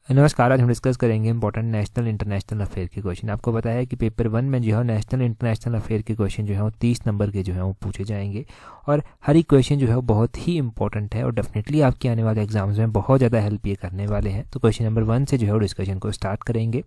नमस्कार। आज हम डिस्कस करेंगे इंपॉर्टेंट नेशनल इंटरनेशनल अफेयर के क्वेश्चन। आपको पता है कि पेपर 1 में जो है नेशनल इंटरनेशनल अफेयर के क्वेश्चन जो है वो 30 नंबर के जो है वो पूछे जाएंगे और हर एक क्वेश्चन जो है वो बहुत ही इंपॉर्टेंट है और डेफिनेटली आपके आने वाले एग्जाम्स में बहुत ज़्यादा हेल्प ये करने वाले हैं। तो क्वेश्चन नंबर 1 से जो है वो डिस्कशन को स्टार्ट करेंगे।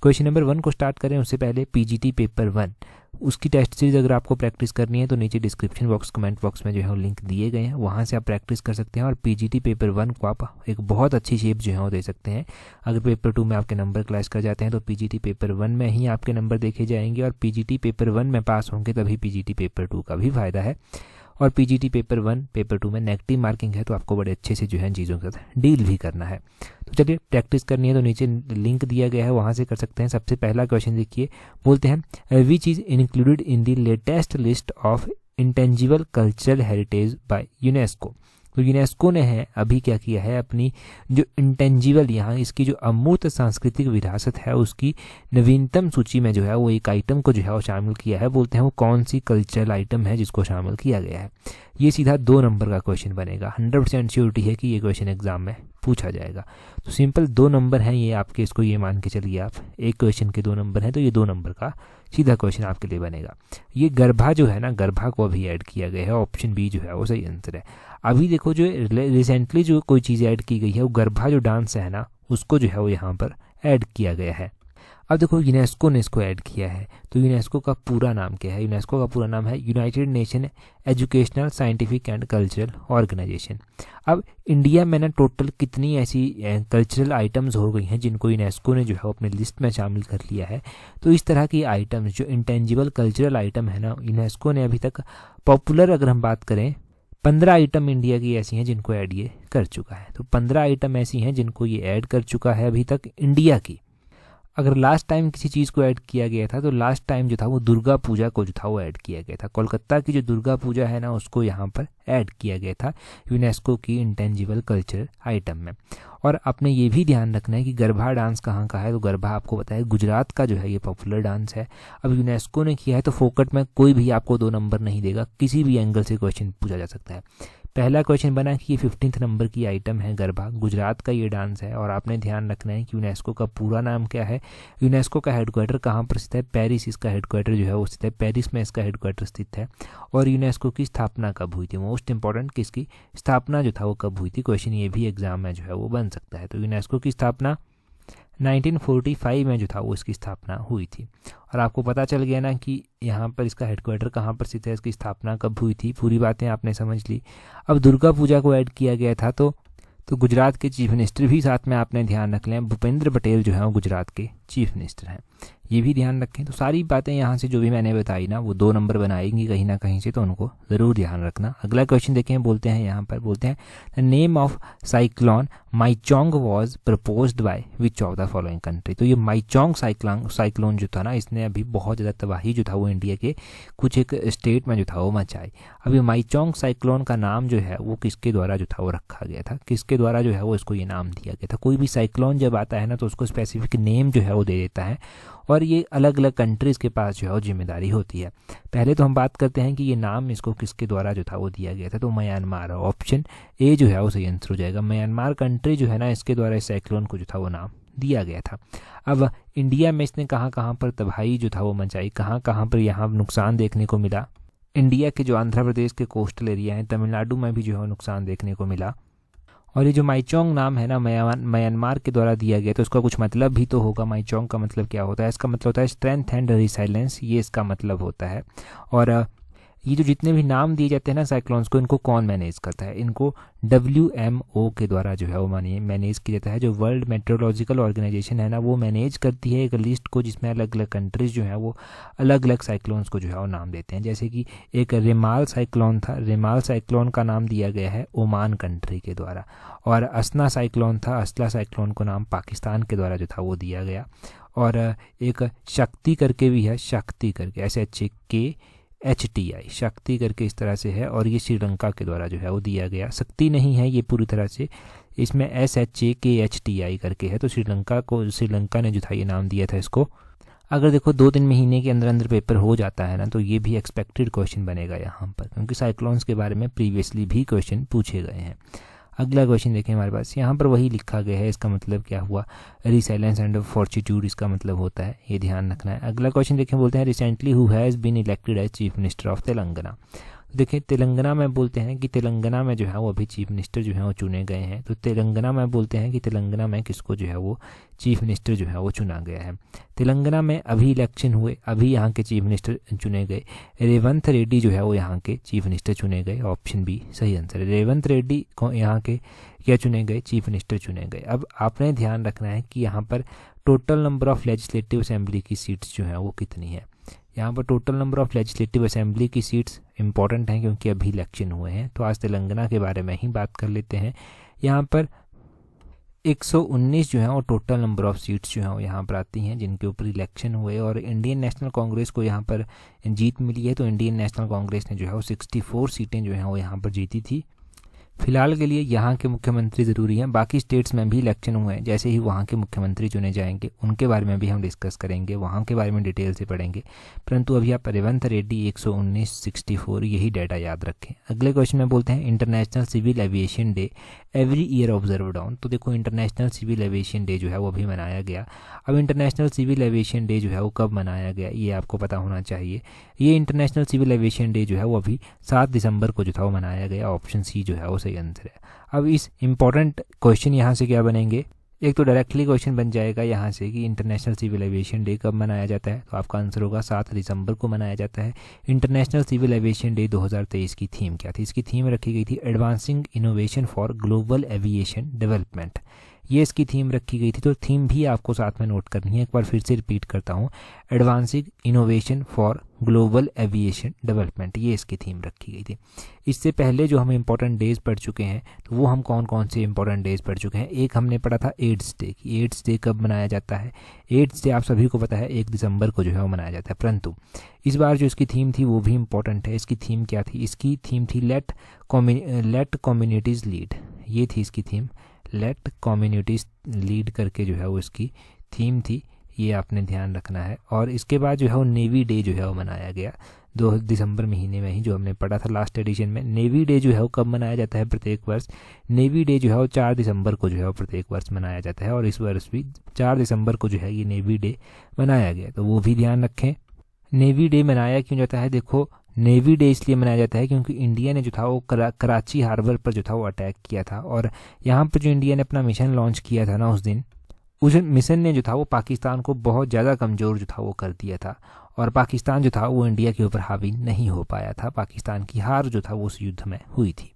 क्वेश्चन नंबर 1 को स्टार्ट करें उससे पहले पीजीटी पेपर 1 उसकी टेस्ट सीरीज़ अगर आपको प्रैक्टिस करनी है तो नीचे डिस्क्रिप्शन बॉक्स कमेंट बॉक्स में जो है वो लिंक दिए गए हैं, वहाँ से आप प्रैक्टिस कर सकते हैं और पीजीटी पेपर 1 को आप एक बहुत अच्छी शेप जो है वो दे सकते हैं। अगर पेपर 2 में आपके नंबर क्लैश कर जाते हैं तो पीजीटी पेपर 1 में ही आपके नंबर देखे जाएंगे और पीजीटी पेपर 1 में पास होंगे तभी पीजीटी पेपर 2 का भी फायदा है। और पीजीटी पेपर 1 पेपर 2 में नेगेटिव मार्किंग है तो आपको बड़े अच्छे से जो है चीज़ों के साथ डील भी करना है। तो चलिए प्रैक्टिस करनी है तो नीचे लिंक दिया गया है, वहाँ से कर सकते हैं। सबसे पहला क्वेश्चन देखिए, बोलते हैं which is included in the latest list of intangible cultural heritage by UNESCO. तो यूनेस्को ने है अभी क्या किया है, अपनी जो इंटेंजिबल यहाँ इसकी जो अमूर्त सांस्कृतिक विरासत है उसकी नवीनतम सूची में जो है वो एक आइटम को जो है वो शामिल किया है। बोलते हैं वो कौन सी कल्चरल आइटम है जिसको शामिल किया गया है। ये सीधा 2 नंबर का क्वेश्चन बनेगा। 100% श्योरिटी है कि ये क्वेश्चन एग्जाम में पूछा जाएगा। तो सिंपल 2 नंबर हैं ये आपके, इसको ये मान के चलिए आप, एक क्वेश्चन के 2 नंबर हैं तो ये 2 नंबर का सीधा क्वेश्चन आपके लिए बनेगा। ये गरबा जो है ना, गरबा को अभी ऐड किया गया है, ऑप्शन बी जो है वो सही आंसर है। अभी देखो जो रिसेंटली जो कोई चीज़ ऐड की गई है वो गरबा जो डांस है ना उसको जो है वो यहाँ पर ऐड किया गया है। अब देखो यूनेस्को ने इसको ऐड किया है तो यूनेस्को का पूरा नाम क्या है? यूनेस्को का पूरा नाम है United Nation Educational Scientific and Cultural Organization. अब इंडिया में ना टोटल कितनी ऐसी कल्चरल आइटम्स हो गई हैं जिनको यूनेस्को ने जो है अपनी लिस्ट में शामिल कर लिया है। तो इस तरह की आइटम्स जो इंटेंजिबल कल्चरल आइटम है ना, यूनेस्को ने अभी तक पॉपुलर अगर हम बात करें 15 आइटम इंडिया की ऐसी हैं जिनको ऐड ये कर चुका है। तो 15 आइटम ऐसी हैं जिनको ये ऐड कर चुका है अभी तक इंडिया की। अगर लास्ट टाइम किसी चीज़ को ऐड किया गया था तो लास्ट टाइम जो था वो दुर्गा पूजा को जो था वो ऐड किया गया था। कोलकाता की जो दुर्गा पूजा है ना उसको यहाँ पर ऐड किया गया था यूनेस्को की इंटेंजिबल कल्चर आइटम में। और आपने ये भी ध्यान रखना है कि गरबा डांस कहाँ का है। तो गरबा आपको पता है गुजरात का जो है ये पॉपुलर डांस है। अब यूनेस्को ने किया है तो फोकट में कोई भी आपको 2 नंबर नहीं देगा, किसी भी एंगल से क्वेश्चन पूछा जा सकता है। पहला क्वेश्चन बना कि ये 15th नंबर की आइटम है गरबा, गुजरात का ये डांस है। और आपने ध्यान रखना है कि यूनेस्को का पूरा नाम क्या है, यूनेस्को का हेडक्वार्टर कहाँ पर स्थित है, पेरिस इसका हेडक्वार्टर जो है वो स्थित है, पेरिस में इसका हेडक्वार्टर स्थित है। और यूनेस्को की स्थापना कब हुई थी, मोस्ट इंपॉर्टेंट किसकी स्थापना जो था वो कब हुई थी, क्वेश्चन ये भी एग्जाम में जो है वो बन सकता है। तो यूनेस्को की स्थापना 1945 में जो था वो इसकी स्थापना हुई थी। और आपको पता चल गया ना कि यहाँ पर इसका हेडक्वार्टर कहाँ पर स्थित है, इसकी स्थापना कब हुई थी, पूरी बातें आपने समझ ली। अब दुर्गा पूजा को ऐड किया गया था तो गुजरात के चीफ मिनिस्टर भी साथ में आपने ध्यान रख लें, भूपेंद्र पटेल जो है वो गुजरात के चीफ मिनिस्टर हैं, ये भी ध्यान रखें। तो सारी बातें यहाँ से जो भी मैंने बताई ना वो 2 नंबर बनाएंगी कहीं ना कहीं से, तो उनको ज़रूर ध्यान रखना। अगला क्वेश्चन देखें, बोलते हैं यहाँ पर, बोलते हैं the name of cyclone Michaung was proposed by which of the following country. तो ये माईचोंग साइक्लोन जो था ना इसने अभी बहुत ज़्यादा तबाही जो था वो इंडिया के कुछ एक स्टेट में जो था वो मचाई। अब ये माईचोंग साइक्लोन का नाम जो है वो किसके द्वारा जो था वो रखा गया था, किसके द्वारा जो है वो इसको ये नाम दिया गया था। कोई भी साइक्लोन जब आता है ना तो उसको स्पेसिफिक नेम जो है वो दे देता है और ये अलग अलग कंट्रीज़ के पास जो है वो जिम्मेदारी होती है। पहले तो हम बात करते हैं कि ये नाम इसको किसके द्वारा जो था वो दिया गया था। तो म्यांमार, ऑप्शन ए जो है वो सही आंसर हो जाएगा। म्यांमार कंट्री जो है ना इसके द्वारा इस साइक्लोन को जो था वो नाम दिया गया था। अब इंडिया में इसने कहाँ कहाँ पर तबाही जो था वो मचाई, कहाँ कहाँ पर यहाँ नुकसान देखने को मिला। इंडिया के जो आंध्र प्रदेश के कोस्टल एरिया हैं, तमिलनाडु में भी जो है नुकसान देखने को मिला। और ये जो माईचोंग नाम है ना म्यांमार के द्वारा दिया गया तो इसका कुछ मतलब भी तो होगा। माईचोंग का मतलब क्या होता है, इसका मतलब होता है स्ट्रेंथ एंड रिसाइलेंस, ये इसका मतलब होता है। और ये जो जितने भी नाम दिए जाते हैं ना साइक्लोन्स को, इनको कौन मैनेज करता है, इनको WMO के द्वारा जो है वो मैनेज किया जाता है। जो वर्ल्ड मेट्रोलॉजिकल ऑर्गेनाइजेशन है ना वो मैनेज करती है एक लिस्ट को जिसमें अलग अलग कंट्रीज़ जो है वो अलग अलग साइक्लोन्स को जो है वो नाम देते हैं। जैसे कि एक रिमाल साइक्लोन था, रिमाल साइक्लोन का नाम दिया गया है ओमान कंट्री के द्वारा। और असना साइक्लोन था, असला साइक्लोन को नाम पाकिस्तान के द्वारा जो था वो दिया गया। और एक शक्ति करके भी है, शक्ति करके SHKHTI, शक्ति करके इस तरह से है और ये श्रीलंका के द्वारा जो है वो दिया गया। शक्ति नहीं है ये पूरी तरह से, इसमें SHKHTI करके है। तो श्रीलंका ने जो था ये नाम दिया था इसको। अगर देखो 2-3 महीने के अंदर अंदर पेपर हो जाता है ना तो ये भी एक्सपेक्टेड क्वेश्चन बनेगा यहाँ पर, क्योंकि साइक्लोन्स के बारे में प्रीवियसली भी क्वेश्चन पूछे गए हैं। अगला क्वेश्चन देखें हमारे पास, यहाँ पर वही लिखा गया है, इसका मतलब क्या हुआ, रिसाइलेंस एंड फॉर्टिट्यूड इसका मतलब होता है, ये ध्यान रखना है। अगला क्वेश्चन देखें, बोलते हैं recently who has been elected as chief minister of Telangana. देखिए तेलंगाना में बोलते हैं कि तेलंगाना में जो है वो अभी चीफ मिनिस्टर जो है वो चुने गए हैं। तो तेलंगाना में बोलते हैं कि तेलंगाना में किसको जो है वो चीफ मिनिस्टर जो है वो चुना गया है। तेलंगाना में अभी इलेक्शन हुए, अभी यहाँ के चीफ मिनिस्टर चुने गए, रेवंत रेड्डी जो है वो यहाँ के चीफ मिनिस्टर चुने गए। ऑप्शन बी सही आंसर है, रेवंत रेड्डी को यहाँ के क्या चुने गए, चीफ मिनिस्टर चुने गए। अब आपने ध्यान रखना है कि यहाँ पर total number of legislative assembly की सीट्स जो है वो कितनी है। यहाँ पर total number of legislative assembly की सीट्स इंपॉर्टेंट हैं क्योंकि अभी इलेक्शन हुए हैं। तो आज तेलंगाना के बारे में ही बात कर लेते हैं। यहाँ पर 119 जो है वो टोटल नंबर ऑफ सीट्स जो हैं वो यहाँ पर आती हैं जिनके ऊपर इलेक्शन हुए, और इंडियन नेशनल कांग्रेस को यहाँ पर जीत मिली है। तो इंडियन नेशनल कांग्रेस ने जो है वो 64 सीटें जो हैं वो यहाँ पर जीती थी। फिलहाल के लिए यहाँ के मुख्यमंत्री ज़रूरी हैं, बाकी स्टेट्स में भी इलेक्शन हुए हैं, जैसे ही वहाँ के मुख्यमंत्री चुने जाएंगे उनके बारे में भी हम डिस्कस करेंगे, वहाँ के बारे में डिटेल से पढ़ेंगे। परंतु अभी आप रेवंत रेड्डी 119 64 यही डाटा याद रखें। अगले क्वेश्चन में बोलते हैं International Civil Aviation Day every year observed on. तो देखो इंटरनेशनल सिविल एविएशन डे जो है वो अभी मनाया गया। अब इंटरनेशनल सिविल एविएशन डे जो है वो कब मनाया गया ये आपको पता होना चाहिए। ये इंटरनेशनल सिविल एविएशन डे जो है वो अभी 7 दिसंबर को जो था वो मनाया गया। ऑप्शन सी जो है वो सही आंसर है। अब इस इंपॉर्टेंट क्वेश्चन यहाँ से क्या बनेंगे, एक तो डायरेक्टली क्वेश्चन बन जाएगा यहाँ से कि इंटरनेशनल सिविल एविएशन डे कब मनाया जाता है। तो आपका आंसर होगा 7 दिसंबर को मनाया जाता है। इंटरनेशनल सिविल एविएशन डे 2023 की थीम क्या थी, इसकी थीम रखी गई थी advancing innovation for global aviation development, ये इसकी थीम रखी गई थी। तो थीम भी आपको साथ में नोट करनी है, एक बार फिर से रिपीट करता हूँ, advancing innovation for global aviation development, ये इसकी थीम रखी गई थी। इससे पहले जो हम इंपॉर्टेंट डेज पढ़ चुके हैं तो वो हम कौन कौन से इंपॉर्टेंट डेज पढ़ चुके हैं। एक हमने पढ़ा था एड्स डे की, एड्स डे कब मनाया जाता है। एड्स डे आप सभी को पता है 1 दिसंबर को जो है वो मनाया जाता है, परंतु इस बार जो इसकी थीम थी वो भी इंपॉर्टेंट है। इसकी थीम क्या थी, इसकी थीम थी लेट कम्युनिटीज़ लीड, ये थी इसकी थीम, लेट कम्युनिटीज़ लीड करके जो है वो इसकी थीम थी, ये आपने ध्यान रखना है। और इसके बाद जो है वो नेवी डे जो है वो मनाया गया 2 दिसंबर महीने में ही, जो हमने पढ़ा था लास्ट एडिशन में। नेवी डे जो है वो कब मनाया जाता है प्रत्येक वर्ष, नेवी डे जो है वो 4 दिसंबर को जो है वो प्रत्येक वर्ष मनाया जाता है, और इस वर्ष भी 4 दिसंबर को जो है ये नेवी डे मनाया गया, तो वो भी ध्यान रखें। नेवी डे मनाया क्यों जाता है, देखो नेवी डे इसलिए मनाया जाता है क्योंकि इंडिया ने जो था वो कराची हार्बर पर जो था वो अटैक किया था, और यहाँ पर जो इंडिया ने अपना मिशन लॉन्च किया था ना उस दिन, उस मिशन ने जो था वो पाकिस्तान को बहुत ज़्यादा कमज़ोर जो था वो कर दिया था, और पाकिस्तान जो था वो इंडिया के ऊपर हावी नहीं हो पाया था। पाकिस्तान की हार जो था वो उस युद्ध में हुई थी,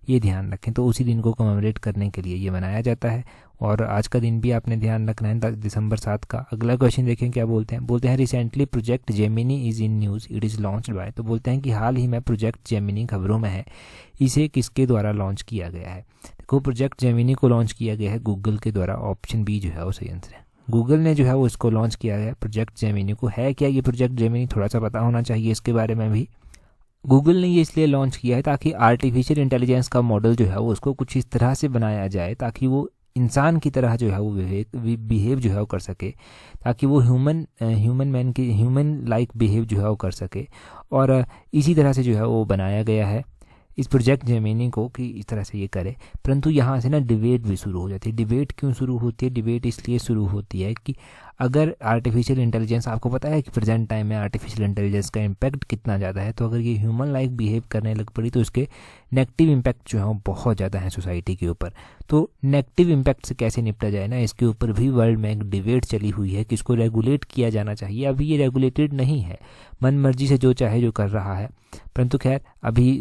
ये ध्यान रखें। तो उसी दिन को कमेमोरेट करने के लिए ये मनाया जाता है, और आज का दिन भी आपने ध्यान रखना है, दिसंबर 7 का। अगला क्वेश्चन देखें क्या बोलते हैं, बोलते हैं recently project Gemini is in news, it is launched by. तो बोलते हैं कि हाल ही में प्रोजेक्ट जेमिनी खबरों में है, इसे किसके द्वारा लॉन्च किया गया है। देखो प्रोजेक्ट जेमिनी को लॉन्च किया गया है गूगल के द्वारा, ऑप्शन बी जो है वो सही आंसर है। गूगल ने जो है वो इसको लॉन्च किया है प्रोजेक्ट जेमिनी को। है क्या ये प्रोजेक्ट जेमिनी, थोड़ा सा पता होना चाहिए इसके बारे में भी। गूगल ने ये इसलिए लॉन्च किया है ताकि आर्टिफिशियल इंटेलिजेंस का मॉडल जो है वो उसको कुछ इस तरह से बनाया जाए ताकि वो इंसान की तरह जो है वो बिहेव जो है वो कर सके, ताकि वो ह्यूमन लाइक बिहेव जो है वो कर सके, और इसी तरह से जो है वो बनाया गया है इस प्रोजेक्ट जेमिनी को कि इस तरह से ये करे। परंतु यहाँ से ना डिबेट भी शुरू हो जाती है। डिबेट क्यों शुरू होती है, डिबेट इसलिए शुरू होती है कि अगर आर्टिफिशियल इंटेलिजेंस, आपको पता है कि प्रेजेंट टाइम में आर्टिफिशियल इंटेलिजेंस का इम्पैक्ट कितना ज़्यादा है, तो अगर ये ह्यूमन लाइक बिहेव करने लग पड़ी तो इसके नेगेटिव इम्पैक्ट जो है वो बहुत ज़्यादा है सोसाइटी के ऊपर। तो नेगेटिव इम्पैक्ट से कैसे निपटा जाए ना, इसके ऊपर भी वर्ल्ड में एक डिबेट चली हुई है कि इसको रेगुलेट किया जाना चाहिए। अभी ये रेगुलेटेड नहीं है, मन मर्जी से जो चाहे जो कर रहा है। परंतु खैर अभी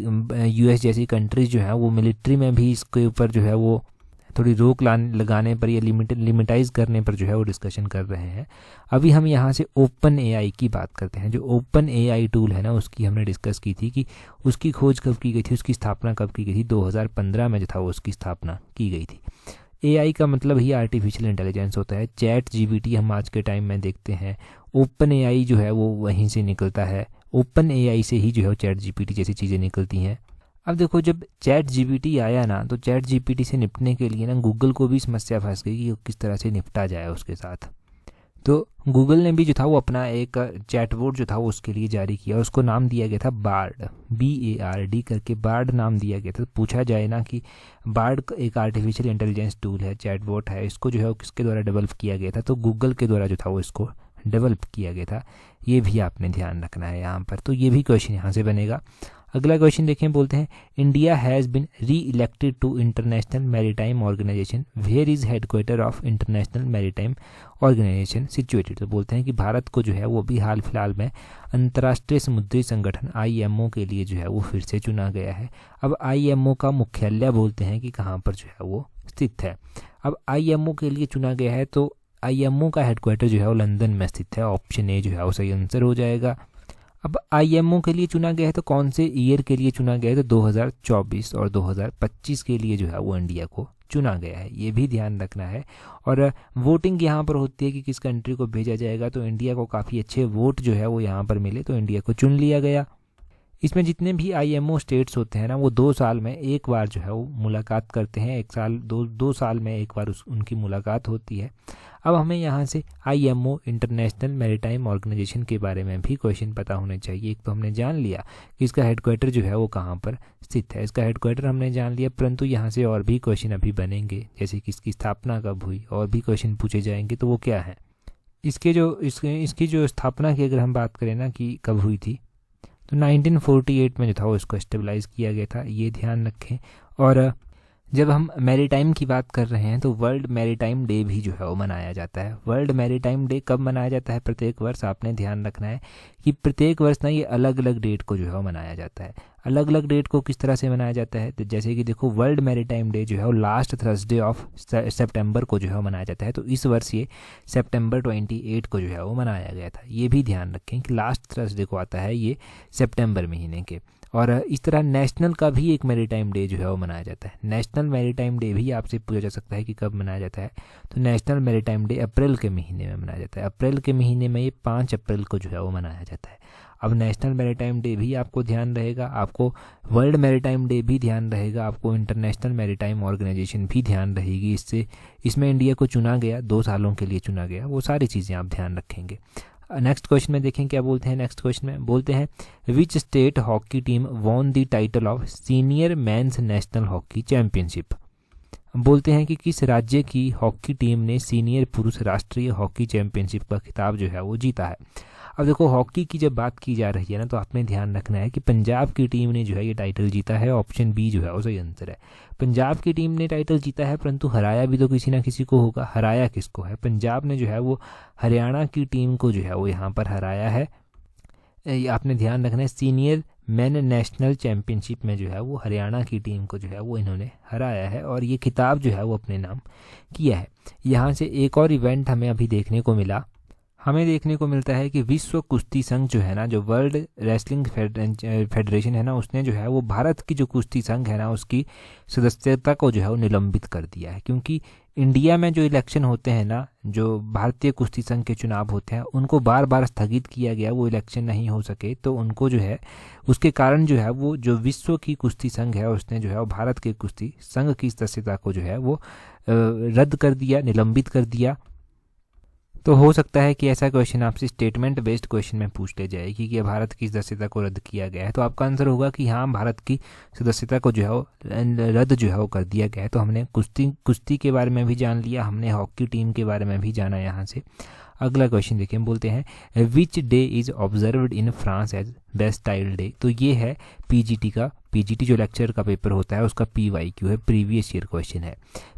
यूएस जैसी कंट्रीज जो है वो मिलिट्री में भी इसके ऊपर जो है वो थोड़ी रोक लगाने पर या लिमिटाइज करने पर जो है वो डिस्कशन कर रहे हैं। अभी हम यहाँ से ओपन एआई की बात करते हैं। जो ओपन एआई टूल है ना उसकी हमने डिस्कस की थी कि उसकी खोज कब की गई थी, उसकी स्थापना कब की गई थी। 2015 में जो था वो उसकी स्थापना की गई थी। एआई का मतलब ही आर्टिफिशियल इंटेलिजेंस होता है। चैट जीपीटी हम आज के टाइम में देखते हैं, ओपन एआई जो है वो वहीं से निकलता है। ओपन एआई से ही जो है चैट जीपीटी जैसी चीज़ें निकलती हैं। अब देखो जब चैट जीपीटी आया ना तो चैट जीपीटी से निपटने के लिए ना गूगल को भी समस्या फंस गई कि किस तरह से निपटा जाए उसके साथ। तो गूगल ने भी जो था वो अपना एक चैटबॉट जो था वो उसके लिए जारी किया, उसको नाम दिया गया था बार्ड, BARD करके बार्ड नाम दिया गया था। तो पूछा जाए ना कि बार्ड एक आर्टिफिशियल इंटेलिजेंस टूल है, चैटबॉट है, इसको जो है वो किसके द्वारा डेवलप किया गया था, तो गूगल के द्वारा जो था वो इसको डेवलप किया गया था। ये भी आपने ध्यान रखना है यहाँ पर। तो ये भी क्वेश्चन यहाँ से बनेगा। अगला क्वेश्चन देखें, बोलते हैं India has been re elected to International Maritime Organization, where is headquarter of International Maritime Organization situated. तो बोलते हैं कि भारत को जो है वो भी हाल फिलहाल में अंतर्राष्ट्रीय समुद्री संगठन IMO के लिए जो है वो फिर से चुना गया है। अब IMO का मुख्यालय बोलते हैं कि कहाँ पर जो है वो स्थित है। अब IMO के लिए चुना गया है तो IMO का हेडक्वार्टर जो है वो लंदन में स्थित है। ऑप्शन ए जो है वो सही आंसर हो जाएगा। अब IMO के लिए चुना गया है तो कौन से ईयर के लिए चुना गया है, तो 2024 और 2025 के लिए जो है वो इंडिया को चुना गया है। ये भी ध्यान रखना है। और वोटिंग यहाँ पर होती है कि किस कंट्री को भेजा जाएगा, तो इंडिया को काफ़ी अच्छे वोट जो है वो यहाँ पर मिले तो इंडिया को चुन लिया गया। इसमें जितने भी IMO स्टेट्स होते हैं ना वो 2 साल में एक बार जो है वो मुलाकात करते हैं। 2 साल में एक बार उनकी मुलाकात होती है। अब हमें यहाँ से IMO इंटरनेशनल मैरीटाइम ऑर्गेनाइजेशन के बारे में भी क्वेश्चन पता होने चाहिए। एक तो हमने जान लिया कि इसका हेडक्वार्टर जो है वो कहाँ पर स्थित है, इसका हेडक्वार्टर हमने जान लिया, परंतु यहाँ से और भी क्वेश्चन अभी बनेंगे, जैसे कि इसकी स्थापना कब हुई, और भी क्वेश्चन पूछे जाएंगे। तो वो क्या है, इसकी जो स्थापना की अगर हम बात करें ना कि कब हुई थी, तो 1948 में जो था वो इसको स्टेबलाइज किया गया था, ये ध्यान रखें। और जब हम मैरीटाइम की बात कर रहे हैं तो वर्ल्ड मैरीटाइम डे भी जो है वो मनाया जाता है। वर्ल्ड मैरीटाइम डे कब मनाया जाता है प्रत्येक वर्ष, आपने ध्यान रखना है कि प्रत्येक वर्ष ना ये अलग अलग डेट को जो है वो मनाया जाता है। अलग अलग डेट को किस तरह से मनाया जाता है, तो जैसे कि देखो वर्ल्ड मैरीटाइम डे जो है वो लास्ट थर्सडे ऑफ सितंबर को जो है वो मनाया जाता है। तो इस वर्ष ये सितंबर 28 को जो है वो मनाया गया था। ये भी ध्यान रखें कि लास्ट थर्सडे को आता है ये सितंबर महीने के। और इस तरह नेशनल का भी एक मैरीटाइम डे जो है वो मनाया जाता है। नेशनल मैरीटाइम डे भी आपसे पूछा जा सकता है कि कब मनाया जाता है, तो नेशनल मैरीटाइम डे अप्रैल के महीने में मनाया जाता है। अप्रैल के महीने में ये 5 अप्रैल को जो है वो मनाया जाता है। अब नेशनल मैरीटाइम डे भी आपको ध्यान रहेगा, आपको वर्ल्ड मैरीटाइम डे भी ध्यान रहेगा, आपको इंटरनेशनल मैरीटाइम ऑर्गेनाइजेशन भी ध्यान रहेगी। इसमें इंडिया को चुना गया, 2 सालों के लिए चुना गया, वो सारी चीज़ें आप ध्यान रखेंगे। नेक्स्ट क्वेश्चन में देखें क्या बोलते हैं। नेक्स्ट क्वेश्चन में बोलते हैं which state hockey team won the title of senior mains national hockey championship. बोलते हैं कि किस राज्य की हॉकी टीम ने सीनियर पुरुष राष्ट्रीय हॉकी चैंपियनशिप का खिताब जो है वो जीता है। अब देखो हॉकी की जब बात की जा रही है ना तो आपने ध्यान रखना है कि पंजाब की टीम ने जो है ये टाइटल जीता है। ऑप्शन बी जो है वो सही आंसर है। पंजाब की टीम ने टाइटल जीता है, परंतु हराया भी तो किसी ना किसी को होगा। हराया किसको है, पंजाब ने जो है वो हरियाणा की टीम को जो है वो यहाँ पर हराया है। आपने ध्यान रखना है सीनियर मेन नेशनल चैंपियनशिप में जो है वो हरियाणा की टीम को जो है वो इन्होंने हराया है और ये खिताब जो है वो अपने नाम किया है। यहाँ से एक और इवेंट हमें अभी देखने को मिला, हमें देखने को मिलता है कि विश्व कुश्ती संघ जो है ना, जो वर्ल्ड रेसलिंग फेडरेशन है ना, उसने जो है वो भारत की जो कुश्ती संघ है ना उसकी सदस्यता को जो है वो निलंबित कर दिया है। क्योंकि इंडिया में जो इलेक्शन होते हैं ना, जो भारतीय कुश्ती संघ के चुनाव होते हैं, उनको बार बार स्थगित किया गया, वो इलेक्शन नहीं हो सके, तो उनको जो है उसके कारण जो है वो जो विश्व की कुश्ती संघ है उसने जो है वो भारत के कुश्ती संघ की सदस्यता को जो है वो रद्द कर दिया, निलंबित कर दिया। तो हो सकता है कि ऐसा क्वेश्चन आपसे स्टेटमेंट बेस्ड क्वेश्चन में पूछ ले जाए कि भारत की सदस्यता को रद्द किया गया है, तो आपका आंसर होगा कि हाँ भारत की सदस्यता को जो है वो रद्द जो है वो कर दिया गया है। तो हमने कुश्ती के बारे में भी जान लिया, हमने हॉकी टीम के बारे में भी जाना। यहाँ से अगला क्वेश्चन देखिए, हम बोलते हैं which day is observed in France as Bastille Day. तो ये है पीजीटी जो लेक्चर का पेपर होता है उसका PYQ है, प्रीवियस ईयर क्वेश्चन है।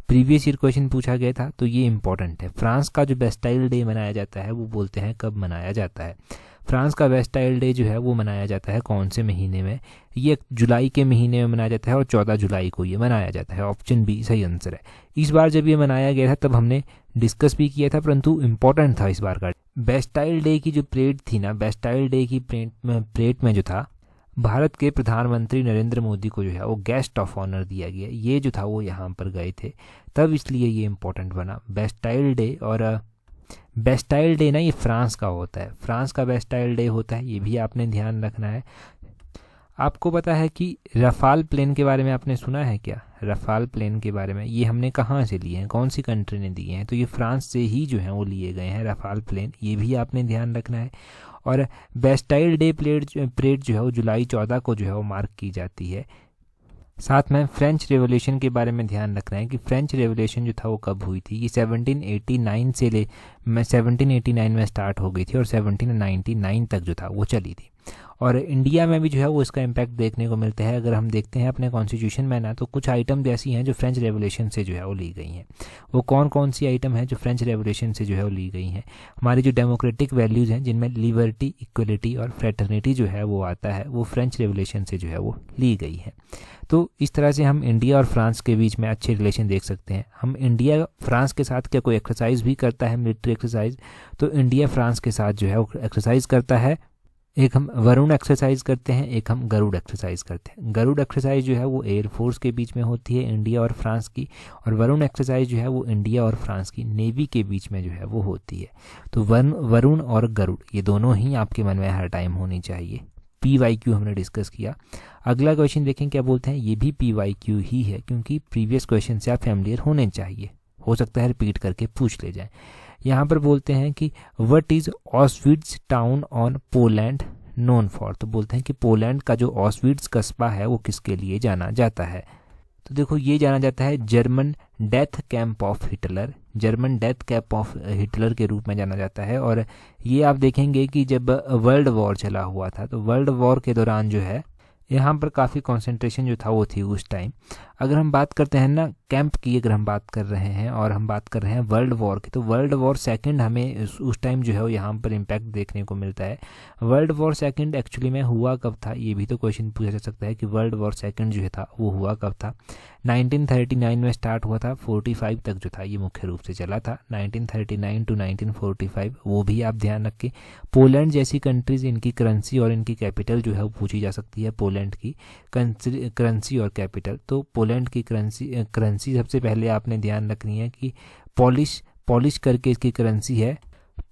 प्रीवियस ईयर क्वेश्चन पूछा गया था तो ये इंपॉर्टेंट है। फ्रांस का जो बेस्टाइल डे मनाया जाता है वो बोलते हैं कब मनाया जाता है। फ्रांस का बेस्टाइल डे जो है वो मनाया जाता है कौन से महीने में, ये जुलाई के महीने में मनाया जाता है और 14 जुलाई को ये मनाया जाता है। ऑप्शन बी सही आंसर है। इस बार जब ये मनाया गया था तब हमने डिस्कस भी किया था, परंतु इम्पोर्टेंट था इस बार का। बेस्टाइल डे की जो परेड थी ना, बेस्टाइल डे की परेड में जो था भारत के प्रधानमंत्री नरेंद्र मोदी को जो है वो गेस्ट ऑफ ऑनर दिया गया, ये जो था वो यहाँ पर गए थे, तब इसलिए ये इम्पोर्टेंट बना बेस्टाइल डे। और बेस्टाइल डे ना ये फ्रांस का होता है, फ्रांस का बेस्टाइल डे होता है, ये भी आपने ध्यान रखना है। आपको पता है कि रफाल प्लेन के बारे में आपने सुना है क्या? रफाल प्लेन के बारे में, ये हमने कहाँ से लिए हैं, कौन सी कंट्री ने दिए हैं, तो ये फ्रांस से ही जो है वो लिए गए हैं रफाल प्लेन, ये भी आपने ध्यान रखना है। और बेस्टाइल डे परेड जो है वो जुलाई 14 को जो है वो मार्क की जाती है। साथ में फ्रेंच रेवोल्यूशन के बारे में ध्यान रखना है कि फ्रेंच रेवोल्यूशन जो था वो कब हुई थी, ये 1789 में स्टार्ट हो गई थी और 1799 तक जो था वो चली थी। और इंडिया में भी जो है वो इसका इम्पैक्ट देखने को मिलता है। अगर हम देखते हैं अपने कॉन्स्टिट्यूशन में ना, तो कुछ आइटम ऐसी हैं जो फ्रेंच रेवोल्यूशन से जो है वो ली गई हैं। वो कौन कौन सी आइटम है जो फ्रेंच रेवोल्यूशन से जो है वो ली गई हैं? हमारी जो डेमोक्रेटिक वैल्यूज़ हैं, जिनमें लिबर्टी, इक्वलिटी और फ्रेटर्निटी जो है वो आता है, वो फ्रेंच रेवोल्यूशन से जो है वो ली गई है। तो इस तरह से हम इंडिया और फ्रांस के बीच में अच्छे रिलेशन देख सकते हैं। हम इंडिया फ्रांस के साथ क्या कोई एक्सरसाइज भी करता है, मिलिट्री एक्सरसाइज, तो इंडिया फ्रांस के साथ जो है वो एक्सरसाइज करता है। एक हम वरुण एक्सरसाइज करते हैं, एक हम गरुड़ एक्सरसाइज करते हैं। गरुड़ एक्सरसाइज जो है वो एयरफोर्स के बीच में होती है इंडिया और फ्रांस की, और वरुण एक्सरसाइज जो है वो इंडिया और फ्रांस की नेवी के बीच में जो है वो होती है। तो वरुण और गरुड़ ये दोनों ही आपके मन में हर टाइम होनी चाहिए। PYQ हमने डिस्कस किया। अगला क्वेश्चन देखें क्या बोलते हैं, ये भी PYQ ही है, क्योंकि प्रीवियस क्वेश्चन से आप फैमिलियर होने चाहिए, हो सकता है रिपीट करके पूछ ले जाए। यहाँ पर बोलते हैं कि what is Auschwitz town on Poland known for, तो बोलते हैं कि पोलैंड का जो ऑस्विट्ज कस्बा है वो किसके लिए जाना जाता है। तो देखो ये जाना जाता है German death camp of Hitler, German death camp of Hitler के रूप में जाना जाता है। और ये आप देखेंगे कि जब वर्ल्ड वॉर चला हुआ था, तो वर्ल्ड वॉर के दौरान जो है यहाँ पर काफ़ी कंसंट्रेशन जो था वो थी उस टाइम। अगर हम बात करते हैं ना कैंप की, अगर हम बात कर रहे हैं और हम बात कर रहे हैं वर्ल्ड वॉर की, तो वर्ल्ड वॉर सेकंड हमें उस टाइम जो है वो यहाँ पर इम्पैक्ट देखने को मिलता है। वर्ल्ड वॉर सेकंड एक्चुअली में हुआ कब था, ये भी तो क्वेश्चन पूछा जा सकता है कि वर्ल्ड वॉर सेकंड जो था वो हुआ कब था। 1939 में स्टार्ट हुआ था, 45 तक जो था ये मुख्य रूप से चला था, 1939 टू 1945, वो भी आप ध्यान रखें। पोलैंड जैसी कंट्रीज, इनकी करेंसी और इनकी कैपिटल जो है वो पूछी जा सकती है, पोलैंड की करेंसी और कैपिटल। तो पोलैंड की करेंसी सबसे पहले आपने ध्यान रखनी है कि पॉलिश करके इसकी करेंसी है,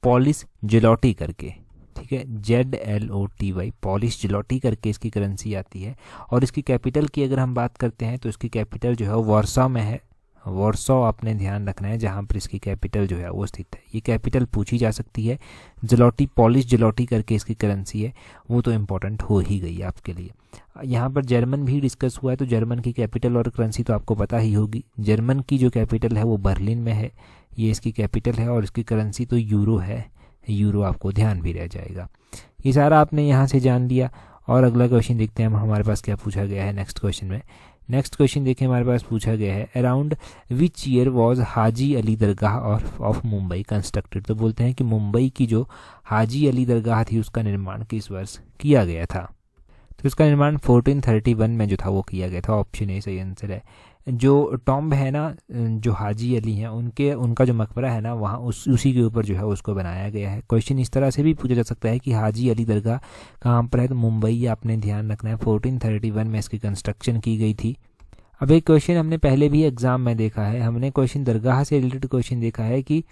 पॉलिश ज़्लॉटी करके, ठीक है, ZLOTY, पॉलिश ज़्लॉटी करके इसकी करेंसी आती है। और इसकी कैपिटल की अगर हम बात करते हैं तो इसकी कैपिटल जो है वॉर्सो में है, वॉर्सो आपने ध्यान रखना है जहाँ पर इसकी कैपिटल जो है वो स्थित है। ये कैपिटल पूछी जा सकती है। ज़्लॉटी, पॉलिश ज़्लॉटी करके इसकी करेंसी है, वो तो इम्पोर्टेंट हो ही गई आपके लिए। यहाँ पर जर्मन भी डिस्कस हुआ है, तो जर्मन की कैपिटल और करेंसी तो आपको पता ही होगी। जर्मन की जो कैपिटल है वो बर्लिन में है, ये इसकी कैपिटल है, और इसकी करेंसी तो यूरो है, यूरो आपको ध्यान भी रह जाएगा। ये सारा आपने यहाँ से जान लिया। और अगला क्वेश्चन देखते हैं हम हमारे पास क्या पूछा गया है नेक्स्ट क्वेश्चन में। नेक्स्ट क्वेश्चन देखें हमारे पास पूछा गया है around which year was Haji Ali Dargah of Mumbai constructed, तो बोलते हैं कि मुंबई की जो हाजी अली दरगाह थी उसका निर्माण किस वर्ष किया गया था। तो इसका निर्माण 1431 में जो था वो किया गया था। ऑप्शन ए सही आंसर है। जो टॉम्ब है ना, जो हाजी अली हैं उनका जो मकबरा है ना, वहाँ उसी के ऊपर जो है उसको बनाया गया है। क्वेश्चन इस तरह से भी पूछा जा सकता है कि हाजी अली दरगाह कहाँ पर है, तो मुंबई आपने ध्यान रखना है। 1431 में इसकी कंस्ट्रक्शन की गई थी। अब एक क्वेश्चन हमने पहले भी एग्जाम में देखा है, हमने क्वेश्चन दरगाह से रिलेटेड क्वेश्चन देखा है कि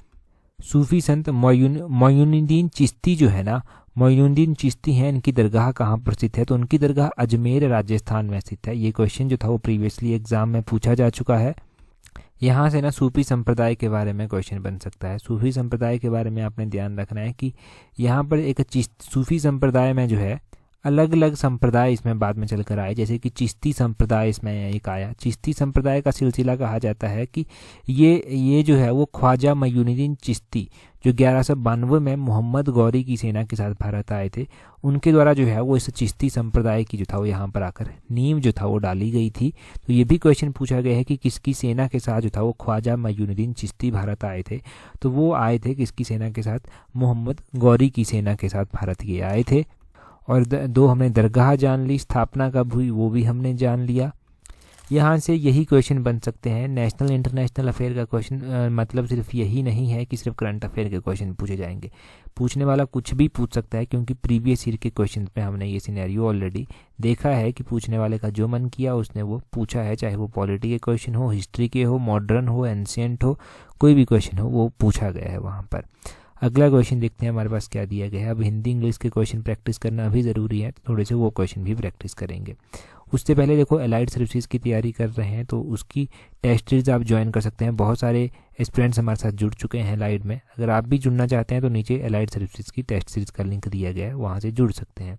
सूफी संत मोइनुद्दीन चिश्ती जो है ना, मोइनुद्दीन चिश्ती हैं, इनकी दरगाह कहाँ पर स्थित है, तो उनकी दरगाह अजमेर राजस्थान में स्थित है। ये क्वेश्चन जो था वो प्रीवियसली एग्जाम में पूछा जा चुका है। यहाँ से ना सूफी संप्रदाय के बारे में क्वेश्चन बन सकता है। सूफी संप्रदाय के बारे में आपने ध्यान रखना है कि यहाँ पर एक सूफी संप्रदाय में जो है अलग अलग संप्रदाय इसमें बाद में चलकर आए, जैसे कि चिश्ती संप्रदाय इसमें एक आया। चिश्ती संप्रदाय का सिलसिला कहा जाता है कि ये जो है वो ख्वाजा मोइनुद्दीन चिश्ती जो 1192 में मोहम्मद गौरी की सेना के साथ भारत आए थे, उनके द्वारा जो है वो इस चिश्ती संप्रदाय की जो था वो यहाँ पर आकर नींव जो था वो डाली गई थी। तो ये भी क्वेश्चन पूछा गया है कि किसकी सेना के साथ जो था वो ख्वाजा मोइनुद्दीन चिश्ती भारत आए थे, तो वो आए थे किसकी सेना के साथ, मोहम्मद गौरी की सेना के साथ भारत ये आए थे। और दो हमने दरगाह जान ली, स्थापना कब हुई वो भी हमने जान लिया। यहाँ से यही क्वेश्चन बन सकते हैं। नेशनल इंटरनेशनल अफेयर का क्वेश्चन मतलब सिर्फ यही नहीं है कि सिर्फ करंट अफेयर के क्वेश्चन पूछे जाएंगे। पूछने वाला कुछ भी पूछ सकता है, क्योंकि प्रीवियस ईयर के क्वेश्चन पे हमने ये सिनेरियो ऑलरेडी देखा है कि पूछने वाले का जो मन किया उसने वो पूछा है, चाहे वो पॉलिटी के क्वेश्चन हो, हिस्ट्री के हो, मॉडर्न हो, एंशियंट हो, कोई भी क्वेश्चन हो वो पूछा गया है वहाँ पर। अगला क्वेश्चन देखते हैं हमारे पास क्या दिया गया है। अब हिंदी इंग्लिश के क्वेश्चन प्रैक्टिस करना भी ज़रूरी है, थोड़े से वो क्वेश्चन भी प्रैक्टिस करेंगे। उससे पहले देखो एलाइड सर्विसेज की तैयारी कर रहे हैं तो उसकी टेस्ट सीरीज आप ज्वाइन कर सकते हैं। बहुत सारे स्टूडेंट्स हमारे साथ जुड़ चुके हैं एलाइड में। अगर आप भी जुड़ना चाहते हैं तो नीचे एलाइड सर्विसेज की टेस्ट सीरीज का लिंक दिया गया है, वहाँ से जुड़ सकते हैं।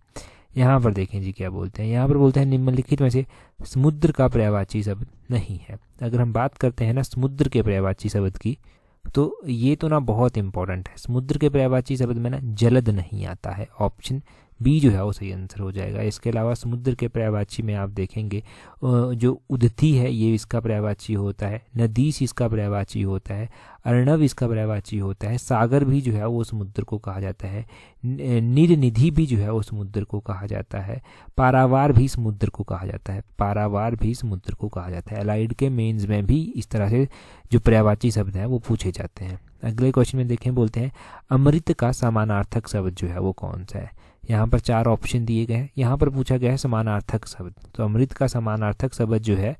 यहाँ पर देखें जी क्या बोलते हैं, यहाँ पर बोलते हैं निम्नलिखित में से समुद्र का पर्यायवाची शब्द नहीं है। अगर हम बात करते हैं ना समुद्र के पर्यायवाची शब्द की, तो ये तो ना बहुत इंपॉर्टेंट है। समुद्र के पर्यायवाची शब्द में ना जलद नहीं आता है। ऑप्शन बी जो है वो सही आंसर हो जाएगा। इसके अलावा समुद्र के पर्यायवाची में आप देखेंगे जो उदती है ये इसका पर्यायवाची होता है, नदीश इसका पर्यायवाची होता है, अर्णव इसका पर्यायवाची होता है, सागर भी जो है वो समुद्र को कहा जाता है, निरनिधि भी जो है वो समुद्र को कहा जाता है, पारावार भी समुद्र को कहा जाता है, पारावार भी समुद्र को कहा जाता है। एलाइड के मेंस में भी इस तरह से जो पर्यायवाची शब्द हैं वो पूछे जाते हैं। अगले क्वेश्चन में देखें, बोलते हैं अमृत का समानार्थक शब्द जो है वो कौन सा है। यहाँ पर 4 ऑप्शन दिए गए हैं। यहाँ पर पूछा गया है समानार्थक शब्द, तो अमृत का समानार्थक शब्द जो है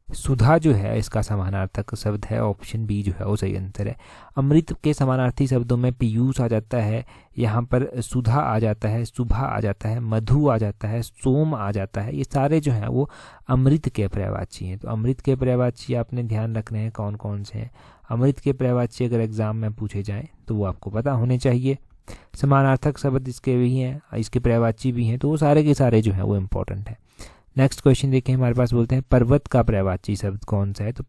सुधा जो है इसका समानार्थक शब्द है। ऑप्शन बी जो है वो सही आंसर है। अमृत के समानार्थी शब्दों में पीयूष आ जाता है, यहाँ पर सुधा आ जाता है, सुभा आ जाता है, मधु आ जाता है, सोम आ जाता है। ये सारे जो हैं वो अमृत के पर्यायवाची हैं। तो अमृत के पर्यायवाची आपने ध्यान रखने हैं कौन कौन से हैं। अमृत के पर्यायवाची अगर एग्जाम में पूछे जाएँ तो वो आपको पता होने चाहिए। समानार्थक शब्द इसके भी हैं, इसके पर्यायवाची भी हैं, तो वो सारे के सारे जो हैं वो इम्पोर्टेंट है। नेक्स्ट क्वेश्चन देखें हमारे पास, बोलते हैं पर्वत का पर्यायवाची शब्द कौन सा है। तो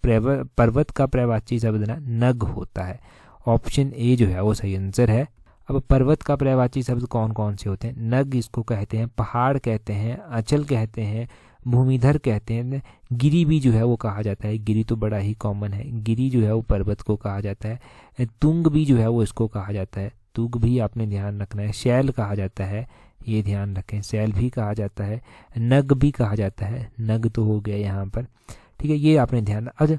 पर्वत का पर्यायवाची शब्द ना नग होता है। ऑप्शन ए जो है वो सही आंसर है। अब पर्वत का पर्यायवाची शब्द कौन कौन से होते हैं। नग इसको कहते हैं, पहाड़ कहते हैं, अचल कहते हैं, भूमिधर कहते हैं, गिरी भी जो है वो कहा जाता है। गिरी तो बड़ा ही कॉमन है, गिरी जो है वो पर्वत को कहा जाता है। तुंग भी जो है वो इसको कहा जाता है, तुग भी आपने ध्यान रखना है। शैल कहा जाता है, ये ध्यान रखें, शैल भी कहा जाता है। नग भी कहा जाता है, नग तो हो गया यहाँ पर, ठीक है, ये आपने ध्यान। अच्छा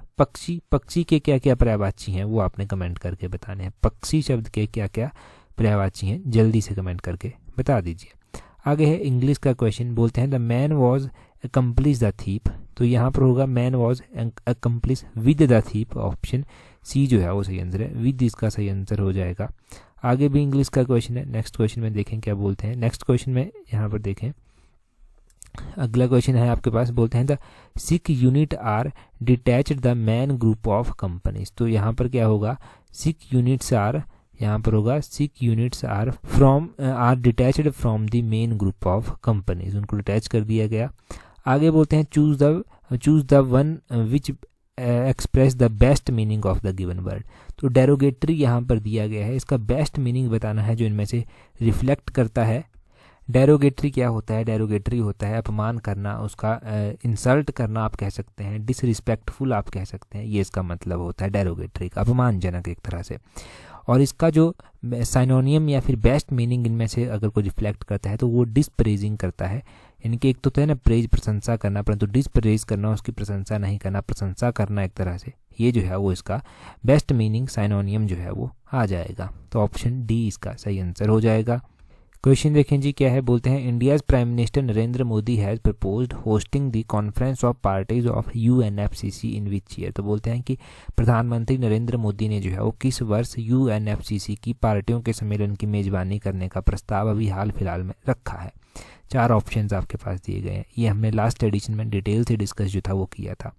पक्षी के क्या क्या पर्यायवाची हैं वो आपने कमेंट करके बताने हैं। पक्षी शब्द के क्या क्या पर्यायवाची हैं जल्दी से कमेंट करके बता दीजिए। आगे है इंग्लिश का क्वेश्चन, बोलते हैं the man was accomplish the thief. तो यहाँ पर होगा man was accomplish with the thief. Option C जो है वो सही आंसर है, विद इसका सही आंसर हो जाएगा। आगे भी इंग्लिश का क्वेश्चन है। नेक्स्ट क्वेश्चन में देखें क्या बोलते हैं। नेक्स्ट क्वेश्चन में यहाँ पर देखें, अगला क्वेश्चन है आपके पास, बोलते हैं the sick unit are detached the main group of companies. तो यहाँ पर क्या होगा, सिक यूनिट्स आर, यहाँ पर होगा sick units are detached from the main group of companies, उनको डिटैच कर दिया गया। आगे बोलते हैं choose the one which express the best meaning of the given word. तो डेरोगेटरी यहाँ पर दिया गया है, इसका बेस्ट मीनिंग बताना है जो इनमें से रिफ्लेक्ट करता है। डेरोगेटरी क्या होता है, डेरोगेटरी होता है अपमान करना, उसका इंसल्ट करना आप कह सकते हैं, डिसरिस्पेक्टफुल आप कह सकते हैं, ये इसका मतलब होता है डेरोगेटरी का, अपमानजनक एक तरह से। और इसका जो साइनोनियम या फिर बेस्ट मीनिंग इनमें से अगर कोई रिफ्लेक्ट करता है तो वो डिसप्रेजिंग करता है। इनके एक तो है ना प्रेज, प्रशंसा करना, परंतु डिसप्रेज करना, उसकी प्रशंसा नहीं करना, प्रशंसा करना एक तरह से, ये जो है वो इसका बेस्ट मीनिंग साइनोनियम जो है वो आ जाएगा। तो ऑप्शन डी इसका सही आंसर हो जाएगा। क्वेश्चन देखें जी क्या है, बोलते हैं India's prime minister Narendra Modi has proposed hosting the conference of parties of UNFCC in which year. तो बोलते हैं कि प्रधानमंत्री नरेंद्र मोदी ने जो है वो किस वर्ष UNFCC की पार्टियों के सम्मेलन की मेजबानी करने का प्रस्ताव अभी हाल फिलहाल में रखा है। 4 ऑप्शंस आपके पास दिए गए हैं। ये हमने लास्ट एडिशन में डिटेल से डिस्कस जो था वो किया था।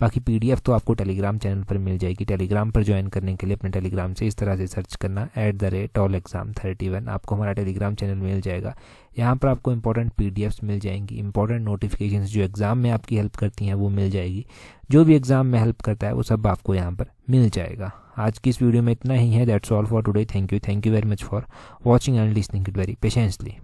बाकी PDF तो आपको टेलीग्राम चैनल पर मिल जाएगी। टेलीग्राम पर ज्वाइन करने के लिए अपने टेलीग्राम से इस तरह से सर्च करना @allexam31, आपको हमारा टेलीग्राम चैनल मिल जाएगा। यहाँ पर आपको इंपॉर्टेंट PDFs मिल जाएंगी, इंपॉर्टेंट नोटिफिकेशंस जो एग्ज़ाम में आपकी हेल्प करती हैं वो मिल जाएगी। जो भी एग्ज़ाम में हेल्प करता है वो सब आपको यहाँ पर मिल जाएगा। आज की इस वीडियो में इतना ही है। That's all for today. Thank you very much for watching and listening it very patiently.